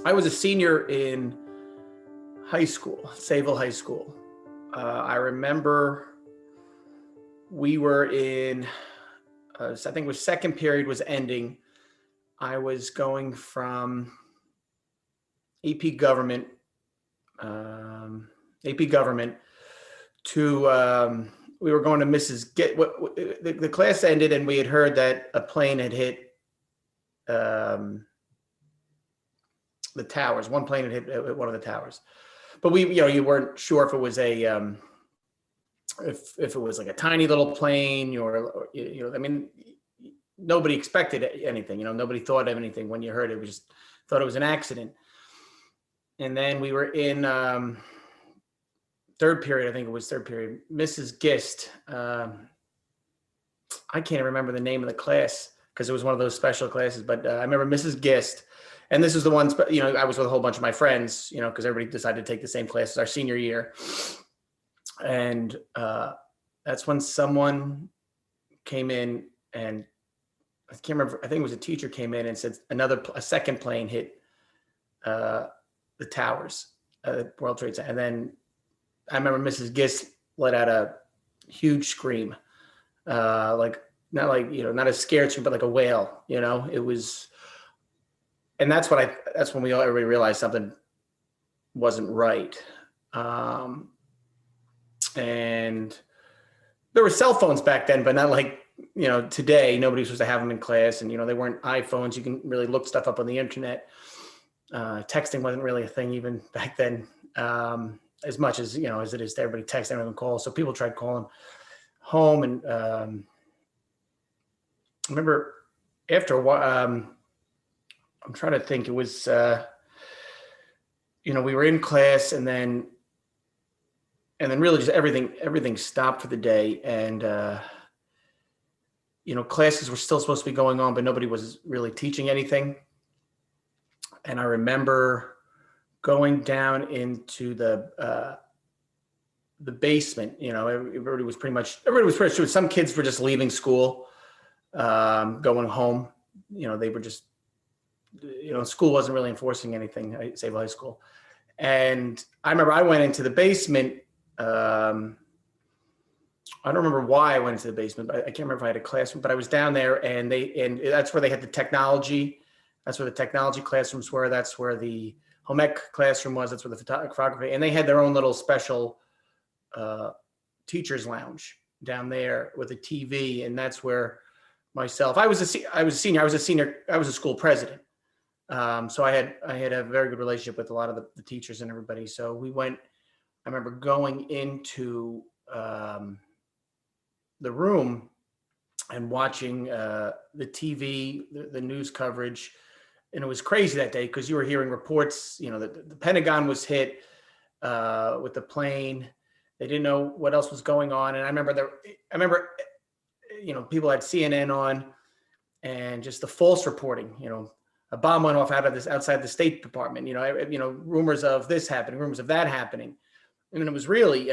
I was a senior in high school, Sayville High School. I remember we were in, I think it was second period was ending. I was going from AP government, AP government to, we were going to the class ended and we had heard that a plane had hit the towers. One plane had hit one of the towers, but you weren't sure if it was if it was like a tiny little plane or I mean, nobody expected anything, nobody thought of anything when you heard it. We just thought it was an accident. And then we were in third period, I think it was third period, Mrs. Gist. I can't remember the name of the class because it was one of those special classes, but I remember Mrs. Gist. And this is the ones, I was with a whole bunch of my friends, because everybody decided to take the same class as our senior year. And that's when someone came in and I can't remember, I think it was a teacher came in and said a second plane hit the towers, World Trade Center. And then I remember Mrs. Gist let out a huge scream, not a scared scream, but like a wail, it was. And that's when everybody realized something wasn't right. And there were cell phones back then, but not like, today. Nobody was supposed to have them in class, and they weren't iPhones. You can really look stuff up on the internet. Texting wasn't really a thing even back then, as much as as it is to everybody text, everyone calls. So people tried calling home, and I remember after a while. I'm trying to think. It was, we were in class, and then really just everything stopped for the day, and classes were still supposed to be going on, but nobody was really teaching anything. And I remember going down into the basement. Everybody was pretty sure. Some kids were just leaving school, going home. They were just. School wasn't really enforcing anything at Sayville High School. And I remember I went into the basement. I don't remember why I went into the basement, but I can't remember if I had a classroom, but I was down there and that's where they had the technology. That's where the technology classrooms were. That's where the home ec classroom was. That's where the photography, and they had their own little special teacher's lounge down there with a TV. And that's where I was a senior. I was a school president. So I had a very good relationship with a lot of the teachers and everybody. So I remember going into the room and watching the TV, the news coverage. And it was crazy that day because you were hearing reports, the Pentagon was hit with the plane. They didn't know what else was going on. And I remember people had CNN on and just the false reporting, a bomb went off outside the State Department, rumors of this happening, rumors of that happening. And it was really,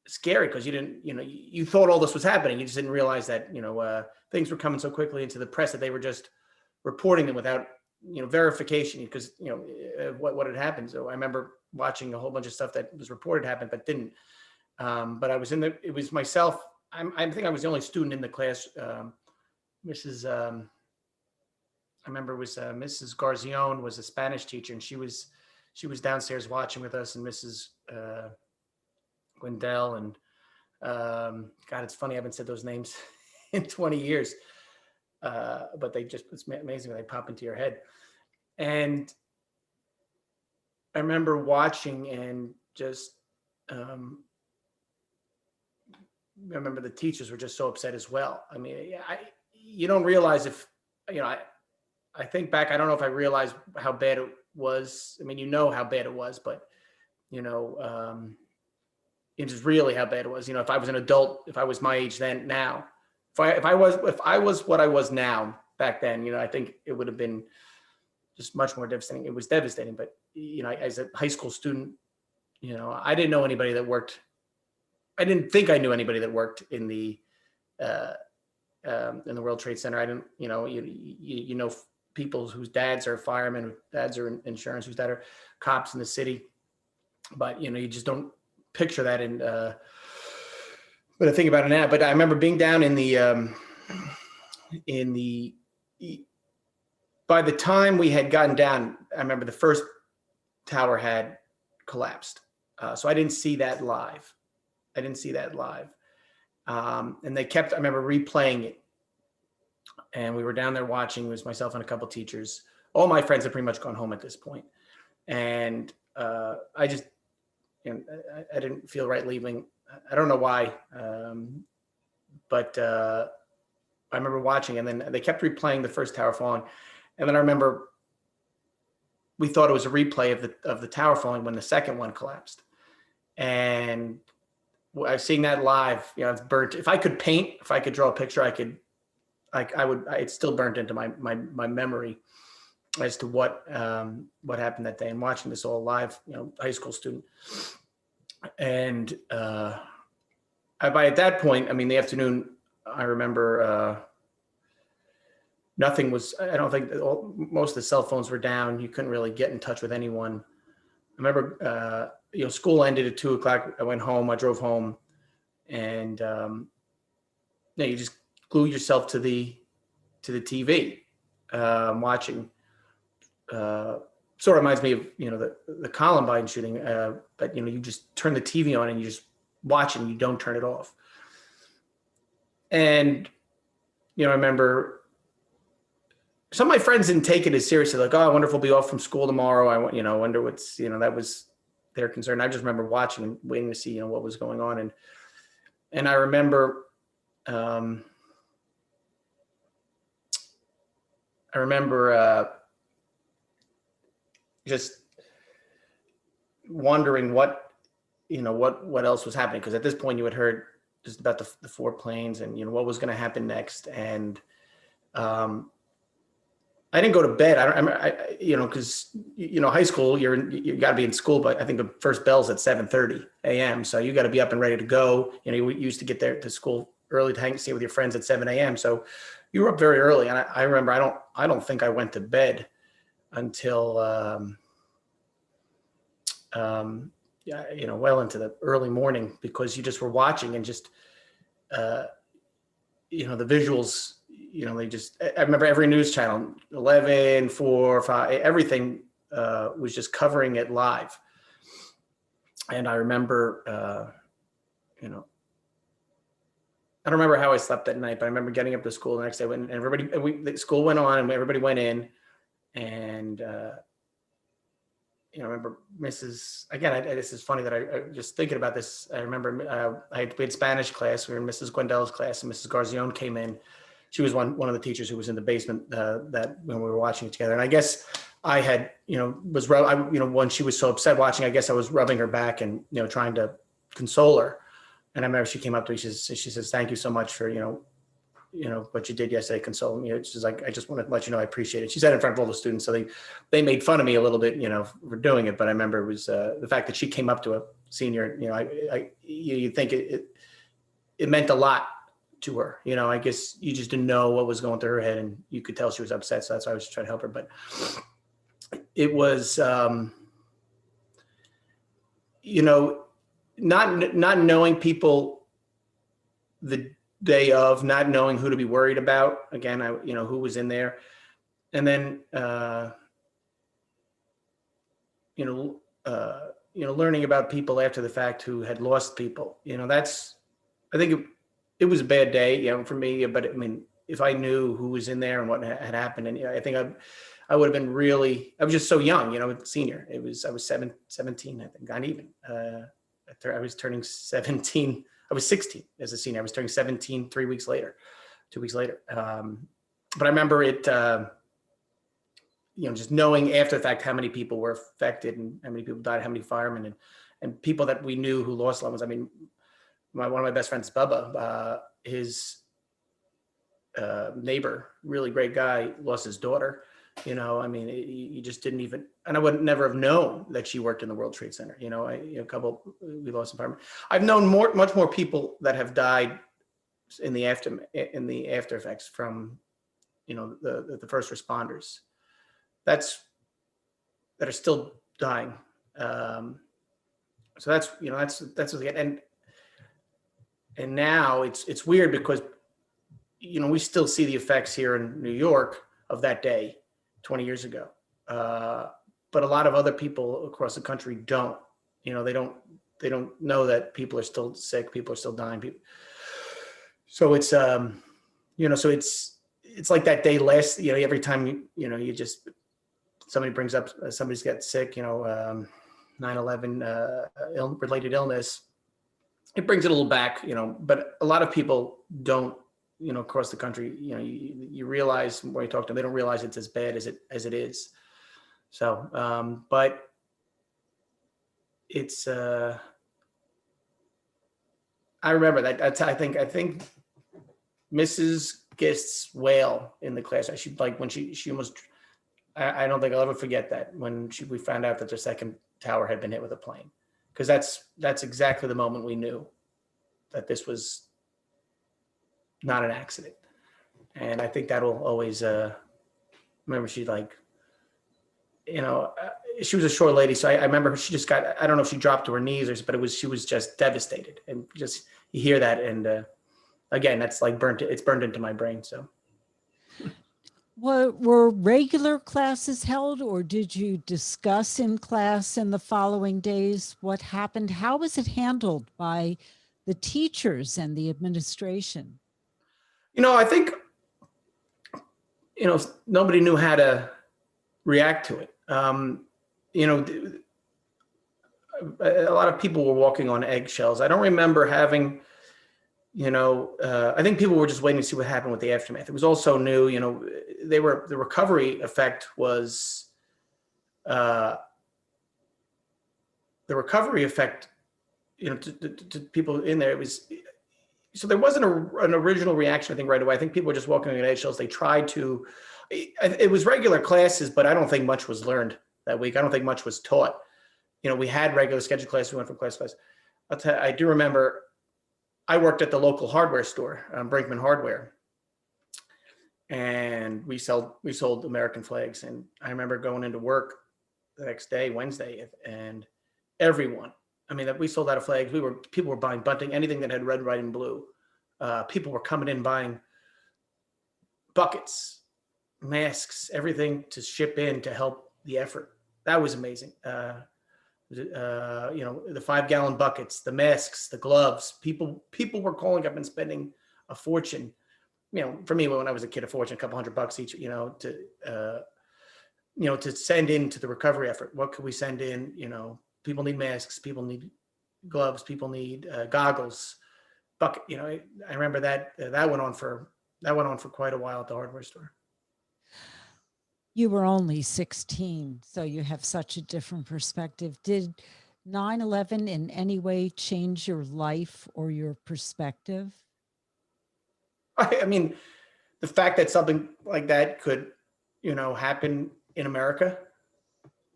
scary because you didn't, you thought all this was happening. You just didn't realize that, things were coming so quickly into the press that they were just reporting them without, verification because, what had happened. So I remember watching a whole bunch of stuff that was reported happened, but didn't. But it was myself. I think I was the only student in the class. I remember it was Mrs. Garzione was a Spanish teacher, and she was downstairs watching with us, and Mrs. Gwendell, and God, it's funny I haven't said those names in 20 years, but it's amazing when they pop into your head. And I remember watching and just I remember the teachers were just so upset as well. I mean, you don't realize if I think back, I don't know if I realized how bad it was. I mean, how bad it was, but, it's just really how bad it was. If I was an adult, if I was my age then, now, if I was what I was now back then, I think it would have been just much more devastating. It was devastating, but, as a high school student, I didn't know anybody that worked. I didn't think I knew anybody that worked in the World Trade Center. I didn't, people whose dads are firemen, whose dads are in insurance, whose dads are cops in the city. But, you know, you just don't picture that in, but I think about it now. But I remember being down in the, by the time we had gotten down, I remember the first tower had collapsed. So I didn't see that live. And they kept, I remember replaying it. And we were down there watching. It was myself and a couple teachers. All my friends had pretty much gone home at this point. And I just, you know, I didn't feel right leaving. I don't know why. But I remember watching, and then they kept replaying the first tower falling. And then I remember we thought it was a replay of the tower falling when the second one collapsed. And I was seeing that live, you know, it's burnt. If I could paint, if I could draw a picture, it's still burnt into my memory as to what happened that day, and watching this all live, you know, high school student. And by at that point, I mean, the afternoon, I remember nothing was, I don't think most of the cell phones were down. You couldn't really get in touch with anyone. I remember, you know, school ended at 2:00. I went home, I drove home, and you just glue yourself to the TV, watching. Sort of reminds me of, you know, the Columbine shooting, but, you know, you just turn the TV on and you just watch it and you don't turn it off. And, you know, I remember some of my friends didn't take it as seriously, like, oh, I wonder if we'll be off from school tomorrow. I wonder what's, you know, that was their concern. I just remember watching and waiting to see, you know, what was going on. And I remember, just wondering what else was happening. Because at this point you had heard just about the 4 planes and, you know, what was going to happen next. And I didn't go to bed. You know, because, you know, high school, you got to be in school, but I think the first bell's at 7:30 a.m. So you got to be up and ready to go. You know, you used to get there to school early to stay with your friends at 7 a.m. So you were up very early. And I remember, I don't think I went to bed until, you know, well into the early morning, because you just were watching and just, you know, the visuals, you know, I remember every news channel, 11, 4, 5, everything was just covering it live. And I remember, you know, I don't remember how I slept that night, but I remember getting up to school the next day, and the school went on and everybody went in, and, you know, I remember this is funny that I just thinking about this. I remember we had Spanish class. We were in Mrs. Gwendel's class, and Mrs. Garzione came in. She was one of the teachers who was in the basement that when we were watching it together. And I guess I had, you know, when she was so upset watching, I guess I was rubbing her back and, you know, trying to console her. And I remember she came up to me, she says, thank you so much for, you know, what you did yesterday, consoling me. She's like, I just want to let you know I appreciate it. She said it in front of all the students, so they made fun of me a little bit, you know, for doing it. But I remember it was the fact that she came up to a senior, you know, you think it meant a lot to her. You know, I guess you just didn't know what was going through her head, and you could tell she was upset. So that's why I was just trying to help her. But it was, you know, not knowing people the day of, not knowing who to be worried about. Again, you know, who was in there. And then, learning about people after the fact who had lost people, you know, I think it was a bad day, you know, for me, but I mean, if I knew who was in there and what had happened, and, you know, I think I would have been I was just so young, you know, senior. I was 17, I think, not even, I was turning 17. I was 16 as a senior. I was turning 17 2 weeks later. But I remember it, you know, just knowing after the fact how many people were affected and how many people died, how many firemen and people that we knew who lost loved ones. I mean, one of my best friends, Bubba, his neighbor, really great guy, lost his daughter. You know, I mean, you just didn't even, and I would never have known that she worked in the World Trade Center. You know, we lost a fireman. I've known much more people that have died in the after effects from the first responders that are still dying. So that's what and now it's weird because we still see the effects here in New York of that day 20 years ago. But a lot of other people across the country don't. They don't know that people are still sick, people are still dying. So it's so it's like that day last. Every time you just somebody brings up somebody's got sick. 9/11 related illness. It brings it a little back. But a lot of people don't. Across the country, you realize when you talk to them, they don't realize it's as bad as it is. So, but it's, I remember that. I think Mrs. Gist's wail in the class, when she almost, I don't think I'll ever forget that when we found out that their second tower had been hit with a plane. Cause that's exactly the moment we knew that this was not an accident. And I think that'll always, remember she she was a short lady. So I remember she just got, I don't know if she dropped to her knees but she was just devastated. And just, you hear that. And again, that's like it's burned into my brain. So. Were regular classes held, or did you discuss in class in the following days what happened? How was it handled by the teachers and the administration? I think, nobody knew how to react to it. A lot of people were walking on eggshells. I don't remember having, I think people were just waiting to see what happened with the aftermath. It was also new, the recovery effect was, to people in there, it was, so there wasn't an original reaction, I think, right away. I think people were just walking on eggshells. They tried to, it was regular classes, but I don't think much was learned that week. I don't think much was taught. We had regular scheduled classes. We went from class to class. I do remember I worked at the local hardware store, Brinkman Hardware, and we sold American flags. And I remember going into work the next day, Wednesday, and everyone, we sold out of flags. People were buying bunting, anything that had red, white, and blue. People were coming in buying buckets, masks, everything to ship in to help the effort. That was amazing. The 5-gallon buckets, the masks, the gloves. People were calling up and spending a fortune. For me, when I was a kid, a fortune, a couple $100 each. To send into the recovery effort. What could we send in? People need masks. People need gloves. People need goggles. Bucket. I remember that went on for quite a while at the hardware store. You were only 16, so you have such a different perspective. Did 9/11 in any way change your life or your perspective? The fact that something like that could, happen in America.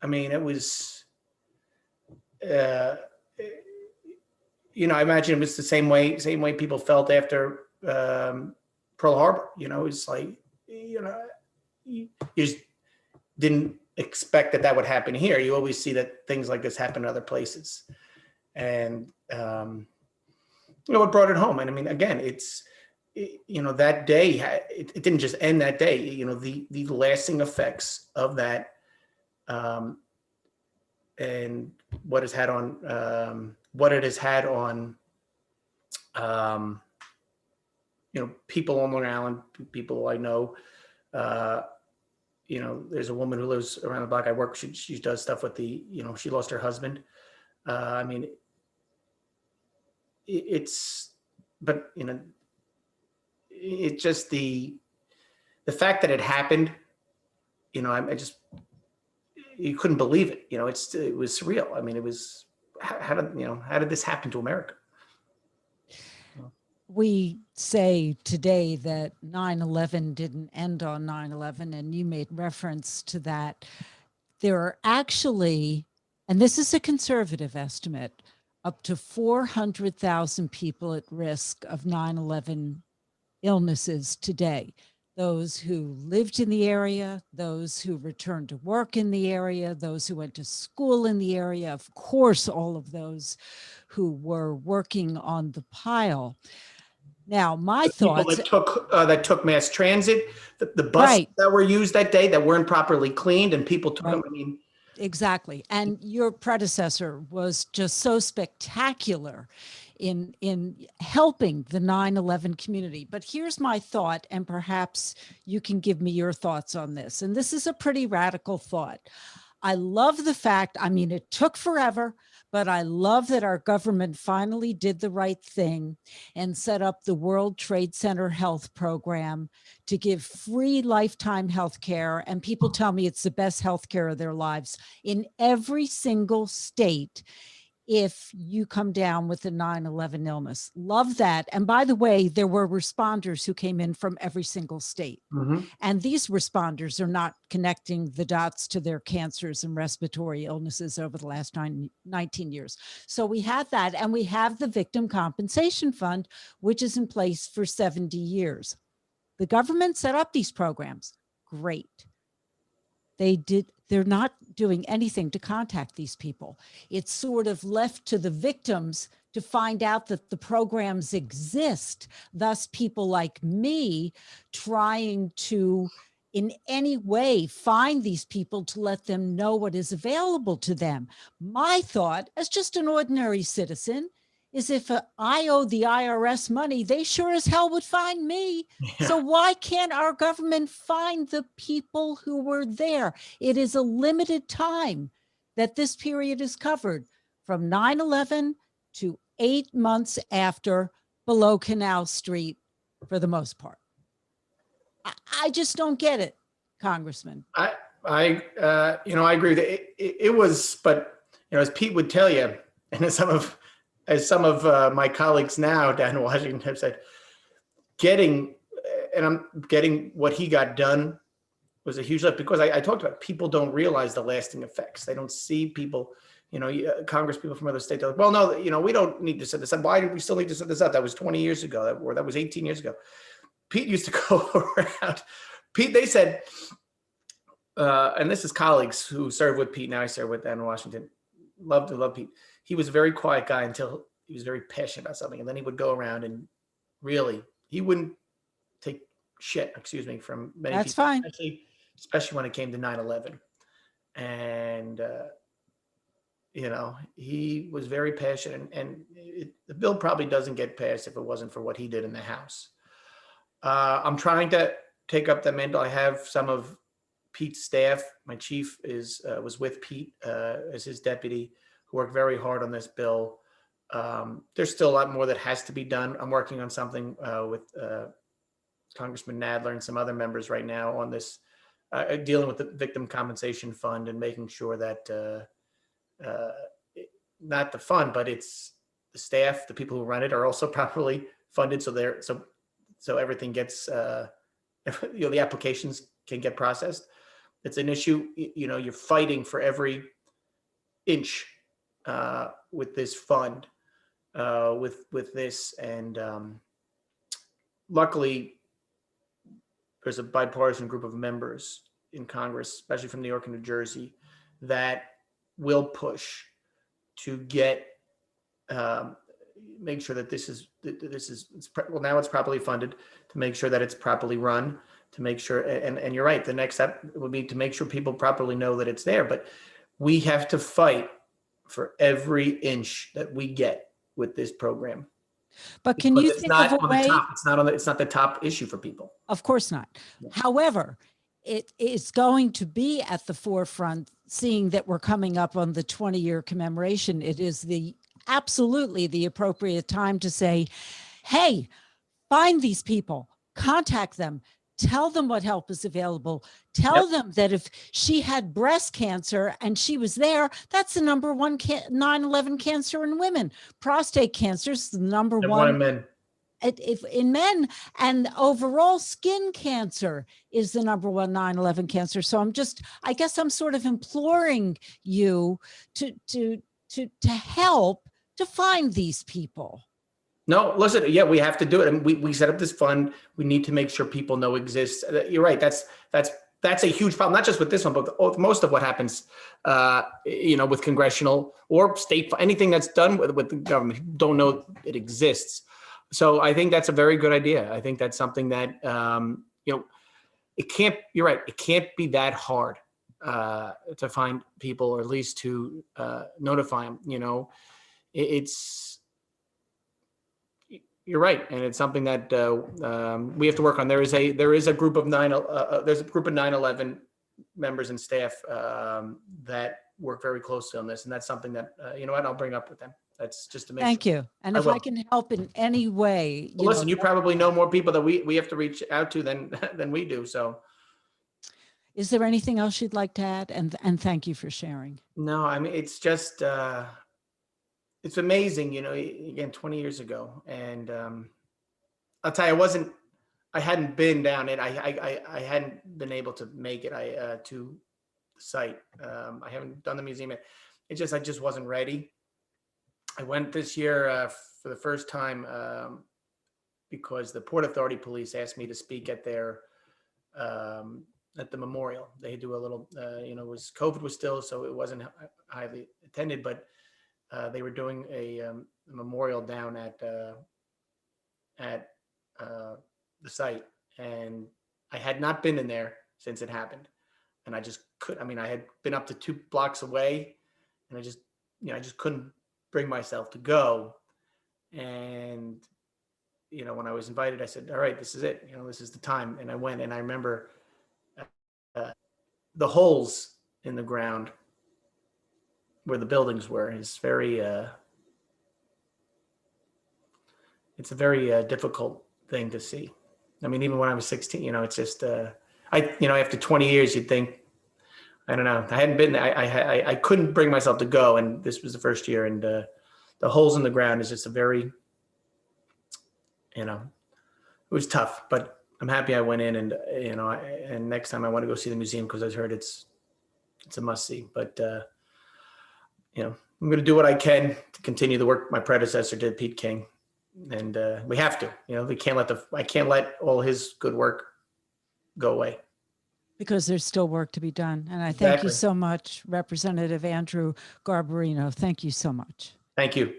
It was, I imagine it was the same way people felt after Pearl Harbor. It's like, you just didn't expect that would happen here. You always see that things like this happen in other places. And, it brought it home. And again, it's, that day, it didn't just end that day, the lasting effects of that, and what it has had on, people on Long Island, people I know. There's a woman who lives around the block I work. She does stuff with she lost her husband. It's just the fact that it happened, you couldn't believe it. It was surreal. It was, how did this happen to America? We say today that 9/11 didn't end on 9/11, and you made reference to that. There are actually, and this is a conservative estimate, up to 400,000 people at risk of 9/11 illnesses today. those who lived in the area, those who returned to work in the area, those who went to school in the area, of course, all of those who were working on the pile. Now, my People thoughts, that took mass transit, the buses right, that were used that day that weren't properly cleaned, and people took them. right. I mean, Exactly. And your predecessor was just so spectacular in helping the 9/11 community. But here's my thought, and perhaps you can give me your thoughts on this. And this is a pretty radical thought. I love the fact, I mean, it took forever, but I love that our government finally did the right thing and set up the World Trade Center Health Program to give free lifetime health care. And people tell me it's the best health care of their lives in every single state if you come down with a 9/11 illness. Love that. And by the way, there were responders who came in from every single state. mhm. And these responders are not connecting the dots to their cancers and respiratory illnesses over the last 19 years. So we have that. And we have the Victim Compensation Fund, which is in place for 70 years. The government set up these programs. Great. They're not doing anything to contact these people. It's sort of left to the victims to find out that the programs exist. Thus, people like me trying to, in any way, find these people to let them know what is available to them. My thought, as just an ordinary citizen, is if I owe the IRS money, they sure as hell would find me. So Yeah. why can't our government find the people who were there? It is a limited time that this period is covered, from 9/11 to 8 months after, below Canal Street, for the most part. I just don't get it, Congressman. I agree with it was, but as Pete would tell you, and as some of my colleagues now down in Washington have said, getting what he got done was a huge lift, because I talked about, people don't realize the lasting effects. They don't see people, Congress people from other states. They're like, well, no, we don't need to set this up. Why do we still need to set this up? That was 20 years ago, or that was 18 years ago. Pete used to go around. Pete, they said, and this is colleagues who serve with Pete. Now I serve with them in Washington. Love Pete. He was a very quiet guy until he was very passionate about something. And then he would go around and really, he wouldn't take shit, from many That's people, fine. especially when it came to 9/11. And, he was very passionate, and the bill probably doesn't get passed if it wasn't for what he did in the House. I'm trying to take up the mantle. I have some of Pete's staff. My chief was with Pete as his deputy, who worked very hard on this bill. There's still a lot more that has to be done. I'm working on something with Congressman Nadler and some other members right now on this, dealing with the Victim Compensation Fund and making sure that not the fund, but it's the staff, the people who run it, are also properly funded, so everything gets, the applications can get processed. It's an issue, you're fighting for every inch with this fund, with this, and luckily there's a bipartisan group of members in Congress, especially from New York and New Jersey, that will push to get make sure that now it's properly funded, to make sure that it's properly run, to make sure, and you're right, the next step would be to make sure people properly know that it's there. But we have to fight for every inch that we get with this program. But can you It's think of not a on the way? top. It's not the top issue for people. Of course not. Yeah. However, it is going to be at the forefront, seeing that we're coming up on the 20-year commemoration. It is absolutely the appropriate time to say, hey, find these people, contact them, tell them what help is available, tell them that if she had breast cancer and she was there, that's the number one 9/11 cancer in women. Prostate cancer is the number one in men. In men, and overall skin cancer is the number one 9/11 cancer. So I guess I'm sort of imploring you to help to find these people. No, listen, yeah, we have to do it. And we set up this fund. We need to make sure people know exists. You're right. That's a huge problem, not just with this one, but with most of what happens, with congressional or state, anything that's done with the government, people don't know it exists. So I think that's a very good idea. I think that's something that, it can't, you're right. It can't be that hard to find people, or at least to notify them, it's, you're right, and it's something that we have to work on. There is a group of 9/11 members and staff that work very closely on this, and that's something that I'll bring up with them. That's just to make Thank sure. you. And I if I will. can help in any way, Well, listen, you probably know more people that we have to reach out to than we do. So is there anything else you'd like to add? And thank you for sharing. no, I mean, it's just it's amazing, again, 20 years ago, and I'll tell you, I hadn't been down it. I hadn't been able to make it to the site. I haven't done the museum yet. I just wasn't ready. I went this year for the first time because the Port Authority police asked me to speak at their at the memorial. They do a little, COVID was still, so it wasn't highly attended, but they were doing a memorial down at the site, and I had not been in there since it happened, and I just could. I mean, I had been up to 2 blocks away, and I just couldn't bring myself to go. And when I was invited, I said, "All right, this is it. This is the time." And I went, and I remember the holes in the ground where the buildings were is very. It's a very difficult thing to see. I mean, even when I was 16, it's just, after 20 years, you'd think, I don't know, I hadn't been there. I couldn't bring myself to go. And this was the first year, and the holes in the ground is just a very, it was tough, but I'm happy I went in, and, and next time I want to go see the museum, because I've heard it's a must see, but, I'm going to do what I can to continue the work my predecessor did, Pete King. And we have to, I can't let all his good work go away. Because there's still work to be done. And I thank you Exactly. so much, Representative Andrew Garbarino. Thank you so much. Thank you.